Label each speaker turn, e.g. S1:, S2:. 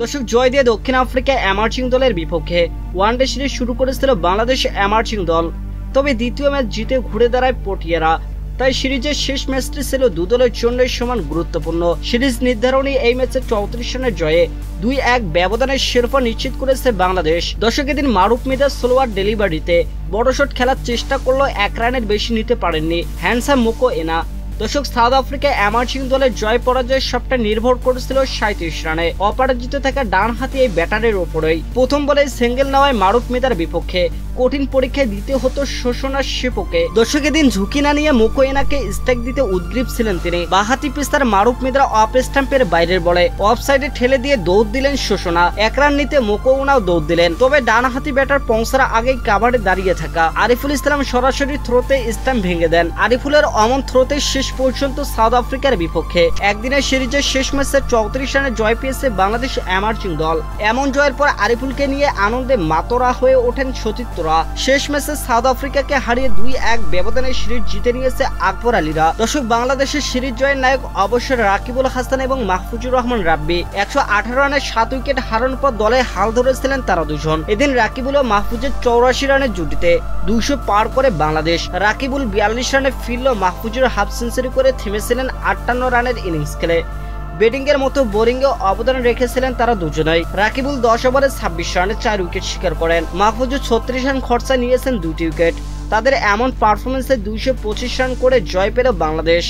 S1: দর্শক, জয় দিয়ে দক্ষিণ আফ্রিকা এমার্জিং দলের বিপক্ষে ওয়ানডে সিরিজ শুরু করেছিল বাংলাদেশ এমার্জিং দল। তবে দ্বিতীয় ম্যাচ জিতে ঘুরে দাঁড়ায় পটিয়ারা। তাই সিরিজের শেষ ম্যাচটি ছিল দু দলের জন্যই সমান গুরুত্বপূর্ণ। সিরিজ নির্ধারণী এই ম্যাচে 34 রানের জয়ে 2-1 ব্যবধানের শিরোপা নিশ্চিত করেছে বাংলাদেশ। দর্শক, এদিন মারুফ মিদার স্লোয়ার ডেলিভারিতে বড় শট খেলার চেষ্টা করলেও 1 রানের বেশি নিতে পারেননি হ্যান্ডসাম মোকোয়েনা। দর্শক, সাউথ আফ্রিকা এমার্জিং দলের জয় পরাজয় সবটা নির্ভর করেছিল 37 রানে অপরাজিত থাকা ডানহাতি এই ব্যাটারের ওপরেই। প্রথম বলে সিঙ্গেল নেওয়ায় মারুফ মিদার বিপক্ষে কঠিন পরীক্ষায় দিতে হতো শোষণার শিপকে। দর্শক, এদিন ঝুঁকি না নিয়ে মোকোয়েনাকে স্ট্রাইক দিতে উদ্গ্রীব ছিলেন তিনি। বাহাতি পেসার মারুফ মিদার অফ স্টাম্পের বাইরের বলে অফ সাইডে ঠেলে দিয়ে দৌড় দিলেন শোষণা। 1 রান নিতে মোকোয়েনাও দৌড় দিলেন। তবে ডানহাতি ব্যাটার পৌঁছার আগেই কাভারে দাঁড়িয়ে থাকা আরিফুল ইসলাম সরাসরি থ্রোতে স্টাম্প ভেঙে দেন। আরিফুলের অমন থ্রোতে শেষ পর্যন্ত সাউথ আফ্রিকার বিপক্ষে একদিনের সিরিজের শেষ ম্যাচে 34 রানে জয় পেয়েছে বাংলাদেশ এমার্জিং দল। এমন জয়ের পর আরিফুলকে নিয়ে আনন্দে মাতোরা হয়ে ওঠেন সতীর্থরা। শেষ ম্যাচে সাউথ আফ্রিকাকে হারিয়ে 2-1 ব্যবধানে সিরিজ জিতে নিয়েছে আকবর আলীরা। দর্শক, বাংলাদেশের সিরিজ জয়ের নায়ক অবশ্যই রাকিবুল হাসান এবং মাহফুজুর রহমান রাব্বি। 118 রানে 7 উইকেট হারানোর পর দলে হাল ধরেছিলেন তারা দুজন। এদিন রাকিবুল ও মাহফুজের 84 রানের জুটিতে 200 পার করে বাংলাদেশ। রাকিবুল 42 রানে ফিরল, মাহফুজুর হাফ সেঞ্চুরি করে থেমেছিলেন 58 রানের ইনিংস খেলে। ব্যাটিং এর মতো বোলিংয়ে অবদান রেখেছিলেন তারা দুজনেই। রাকিবুল 10 ওভারে 26 রানে 4 উইকেট শিকার করেন। মাহফুজুর 36 রান খরচায় নিয়েছেন 2টি উইকেট। তাদের এমন পারফরমেন্সে 225 রান করে জয় পেল বাংলাদেশ।